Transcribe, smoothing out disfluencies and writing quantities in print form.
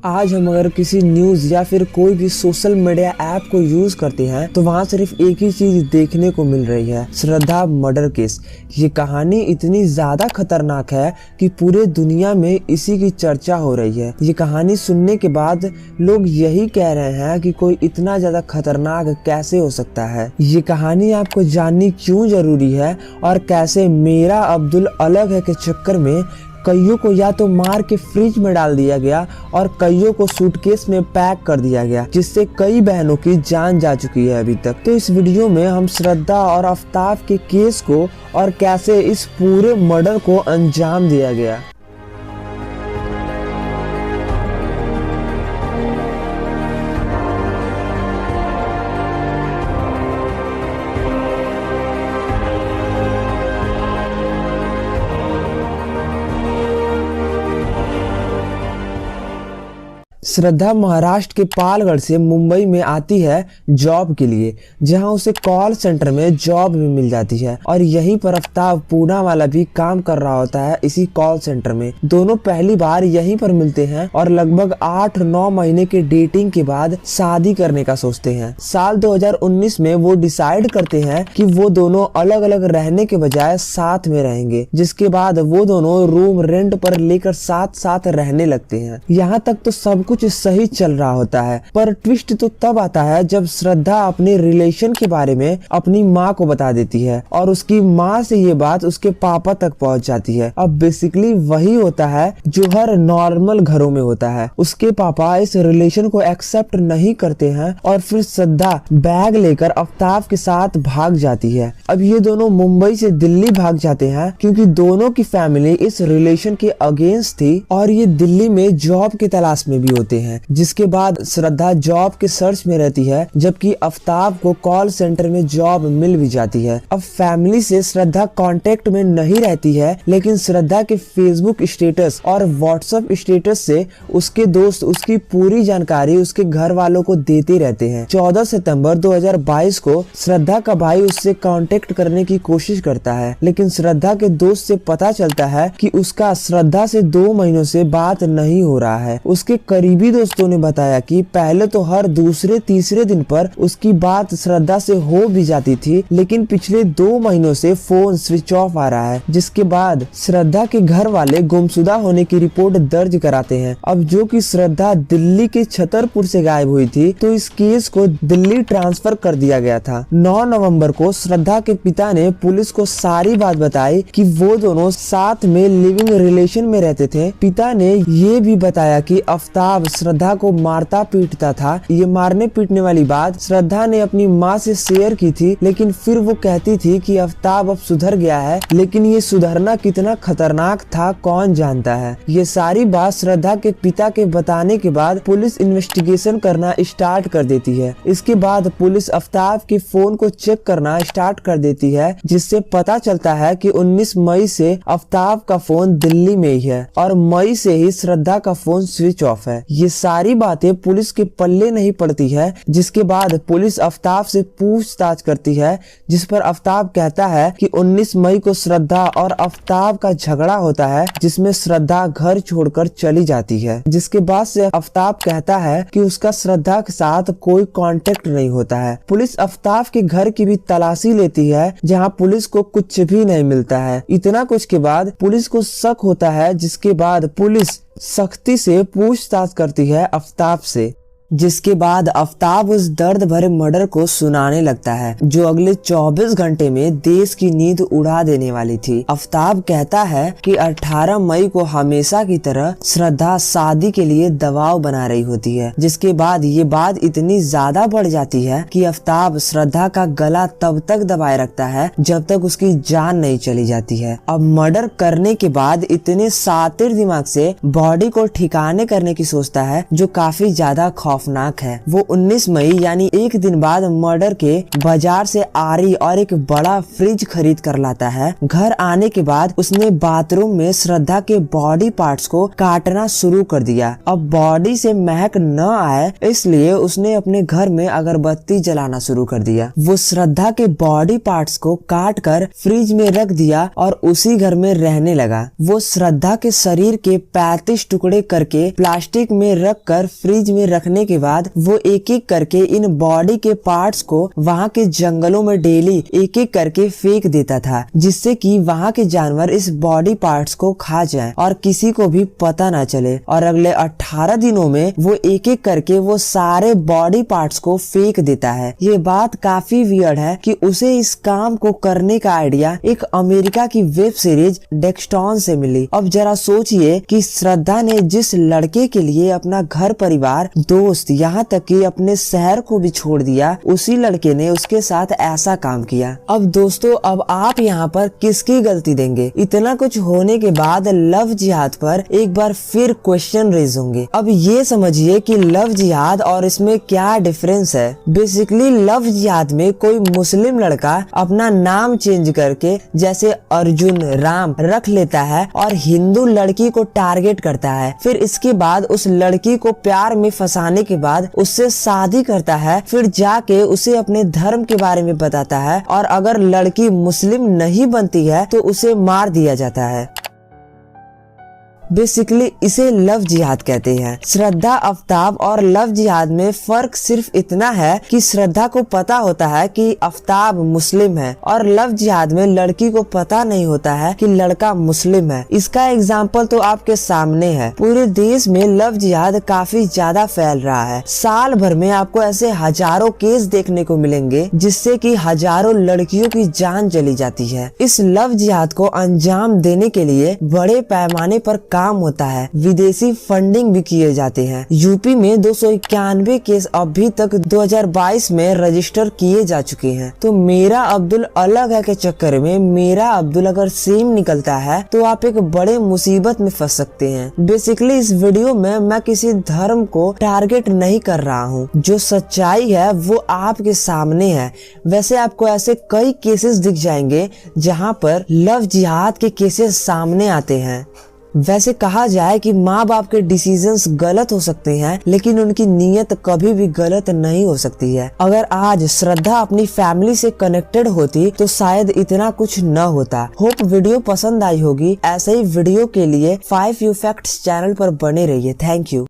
आज हम अगर किसी न्यूज या फिर कोई भी सोशल मीडिया ऐप को यूज करते हैं तो वहाँ सिर्फ एक ही चीज देखने को मिल रही है, श्रद्धा मर्डर केस। ये कहानी इतनी ज्यादा खतरनाक है कि पूरे दुनिया में इसी की चर्चा हो रही है। ये कहानी सुनने के बाद लोग यही कह रहे हैं कि कोई इतना ज्यादा खतरनाक कैसे हो सकता है। ये कहानी आपको जाननी क्यों जरूरी है और कैसे मेरा अब्दुल अलग है के चक्कर में कईयों को या तो मार के फ्रिज में डाल दिया गया और कईयों को सूटकेस में पैक कर दिया गया, जिससे कई बहनों की जान जा चुकी है अभी तक। तो इस वीडियो में हम श्रद्धा और आफ्ताब के केस को और कैसे इस पूरे मर्डर को अंजाम दिया गया। श्रद्धा महाराष्ट्र के पालगढ़ से मुंबई में आती है जॉब के लिए, जहां उसे कॉल सेंटर में जॉब भी मिल जाती है और यहीं पर आफ्ताब पूना वाला भी काम कर रहा होता है इसी कॉल सेंटर में। दोनों पहली बार यहीं पर मिलते हैं और लगभग 8-9 महीने के डेटिंग के बाद शादी करने का सोचते हैं। साल 2019 में वो डिसाइड करते हैं कि वो दोनों अलग अलग रहने के बजाय साथ में रहेंगे, जिसके बाद वो दोनों रूम रेंट पर लेकर साथ साथ रहने लगते हैं। यहाँ तक तो सब कुछ सही चल रहा होता है, पर ट्विस्ट तो तब आता है जब श्रद्धा अपने रिलेशन के बारे में अपनी माँ को बता देती है और उसकी माँ से ये बात उसके पापा तक पहुँच जाती है। अब बेसिकली वही होता है जो हर नॉर्मल घरों में होता है। उसके पापा इस रिलेशन को एक्सेप्ट नहीं करते हैं और फिर श्रद्धा बैग लेकर आफ्ताब के साथ भाग जाती है। अब ये दोनों मुंबई से दिल्ली भाग जाते हैं क्योंकि दोनों की फैमिली इस रिलेशन के अगेंस्ट थी और ये दिल्ली में जॉब की तलाश में भी होते हैं। जिसके बाद श्रद्धा जॉब के सर्च में रहती है, जबकि आफ्ताब को कॉल सेंटर में जॉब मिल भी जाती है। अब फैमिली से श्रद्धा कांटेक्ट में नहीं रहती है, लेकिन श्रद्धा के फेसबुक स्टेटस और व्हाट्सएप स्टेटस से उसके दोस्त उसकी पूरी जानकारी उसके घर वालों को देते रहते हैं। 14 सितंबर 2022 को श्रद्धा का भाई उससे कांटेक्ट करने की कोशिश करता है, लेकिन श्रद्धा के दोस्त से पता चलता है कि उसका श्रद्धा से 2 महीनों से बात नहीं हो रहा है। उसके करीबी दोस्तों ने बताया कि पहले तो हर दूसरे तीसरे दिन पर उसकी बात श्रद्धा से हो भी जाती थी, लेकिन पिछले 2 महीनों से फोन स्विच ऑफ आ रहा है। जिसके बाद श्रद्धा के घर वाले गुमशुदा होने की रिपोर्ट दर्ज कराते हैं। अब जो कि श्रद्धा दिल्ली के छतरपुर से गायब हुई थी, तो इस केस को दिल्ली ट्रांसफर कर दिया गया था। 9 नवंबर को श्रद्धा के पिता ने पुलिस को सारी बात बताई कि वो दोनों साथ में लिविंग रिलेशन में रहते थे। पिता ने ये भी बताया कि आफ्ताब श्रद्धा को मारता पीटता था। ये मारने पीटने वाली बात श्रद्धा ने अपनी माँ से शेयर की थी, लेकिन फिर वो कहती थी कि आफ्ताब अब सुधर गया है, लेकिन ये सुधरना कितना खतरनाक था कौन जानता है। ये सारी बात श्रद्धा के पिता के बताने के बाद पुलिस इन्वेस्टिगेशन करना स्टार्ट कर देती है। इसके बाद पुलिस आफ्ताब के फोन को चेक करना स्टार्ट कर देती है, जिससे पता चलता है कि 19 मई से आफ्ताब का फोन दिल्ली में ही है और मई से ही श्रद्धा का फोन स्विच ऑफ है। ये सारी बातें पुलिस के पल्ले नहीं पड़ती है। जिसके बाद पुलिस आफ्ताब से पूछताछ करती है, जिस पर आफ्ताब कहता है कि 19 मई को श्रद्धा और आफ्ताब का झगड़ा होता है, जिसमें श्रद्धा घर छोड़कर चली जाती है। जिसके बाद से आफ्ताब कहता है कि उसका श्रद्धा के साथ कोई कांटेक्ट नहीं होता है। पुलिस आफ्ताब के घर की भी तलाशी लेती है, जहां पुलिस को कुछ भी नहीं मिलता है। इतना कुछ के बाद पुलिस को शक होता है, जिसके बाद पुलिस सख्ती से पूछताछ करती है आफ्ताब से। जिसके बाद आफ्ताब उस दर्द भरे मर्डर को सुनाने लगता है, जो अगले 24 घंटे में देश की नींद उड़ा देने वाली थी। आफ्ताब कहता है कि 18 मई को हमेशा की तरह श्रद्धा शादी के लिए दबाव बना रही होती है। जिसके बाद ये बात इतनी ज्यादा बढ़ जाती है कि आफ्ताब श्रद्धा का गला तब तक दबाए रखता है जब तक उसकी जान नहीं चली जाती है। अब मर्डर करने के बाद इतने शातिर दिमाग से बॉडी को ठिकाने करने की सोचता है, जो काफी ज्यादा खौफ खौफनाक है। वो 19 मई यानी एक दिन बाद मर्डर के बाजार से आरी और एक बड़ा फ्रिज खरीद कर लाता है। घर आने के बाद उसने बाथरूम में श्रद्धा के बॉडी पार्ट्स को काटना शुरू कर दिया। अब बॉडी से महक न आए इसलिए उसने अपने घर में अगरबत्ती जलाना शुरू कर दिया। वो श्रद्धा के बॉडी पार्ट्स को काट कर फ्रिज में रख दिया और उसी घर में रहने लगा। वो श्रद्धा के शरीर के 35 टुकड़े करके प्लास्टिक में रख कर फ्रिज में रखने के बाद वो एक एक करके इन बॉडी के पार्ट्स को वहाँ के जंगलों में डेली एक एक करके फेंक देता था, जिससे कि वहाँ के जानवर इस बॉडी पार्ट्स को खा जाएं और किसी को भी पता न चले। और अगले 18 दिनों में वो एक एक करके वो सारे बॉडी पार्ट्स को फेंक देता है। ये बात काफी वियर्ड है कि उसे इस काम को करने का आइडिया एक अमेरिका की वेब सीरीज डेक्स्टन से मिली। अब जरा सोचिए कि श्रद्धा ने जिस लड़के के लिए अपना घर परिवार, दोस्त, यहाँ तक कि अपने शहर को भी छोड़ दिया, उसी लड़के ने उसके साथ ऐसा काम किया। अब दोस्तों, अब आप यहाँ पर किसकी गलती देंगे? इतना कुछ होने के बाद लव जिहाद पर एक बार फिर क्वेश्चन रेज होंगे। अब ये समझिए कि लव जिहाद और इसमें क्या डिफरेंस है। बेसिकली लव जिहाद में कोई मुस्लिम लड़का अपना नाम चेंज करके जैसे अर्जुन, राम रख लेता है और हिंदू लड़की को टारगेट करता है। फिर इसके बाद उस लड़की को प्यार में फंसाने के बाद उससे शादी करता है। फिर जाके उसे अपने धर्म के बारे में बताता है और अगर लड़की मुस्लिम नहीं बनती है तो उसे मार दिया जाता है। बेसिकली इसे लव जिहाद कहते हैं। श्रद्धा, आफ्ताब और लव जिहाद में फर्क सिर्फ इतना है कि श्रद्धा को पता होता है कि आफ्ताब मुस्लिम है और लव जिहाद में लड़की को पता नहीं होता है कि लड़का मुस्लिम है। इसका एग्जाम्पल तो आपके सामने है। पूरे देश में लव जिहाद काफी ज्यादा फैल रहा है। साल भर में आपको ऐसे हजारों केस देखने को मिलेंगे जिससे कि हजारों लड़कियों की जान चली जाती है। इस लव जिहाद को अंजाम देने के लिए बड़े पैमाने पर काम होता है। विदेशी फंडिंग भी किए जाते हैं। यूपी में 291 केस अभी तक 2022 में रजिस्टर किए जा चुके हैं। तो मेरा अब्दुल अलग है के चक्कर में मेरा अब्दुल अगर सेम निकलता है तो आप एक बड़े मुसीबत में फंस सकते हैं। बेसिकली इस वीडियो में मैं किसी धर्म को टारगेट नहीं कर रहा हूँ। जो सच्चाई है वो आपके सामने है। वैसे आपको ऐसे कई केसेस दिख जाएंगे जहाँ पर लव जिहाद के केसेस सामने आते हैं। वैसे कहा जाए कि माँ बाप के डिसीजंस गलत हो सकते हैं लेकिन उनकी नीयत कभी भी गलत नहीं हो सकती है। अगर आज श्रद्धा अपनी फैमिली से कनेक्टेड होती तो शायद इतना कुछ न होता। होप वीडियो पसंद आई होगी। ऐसे ही वीडियो के लिए 5U फैक्ट्स चैनल पर बने रहिए। Thank you.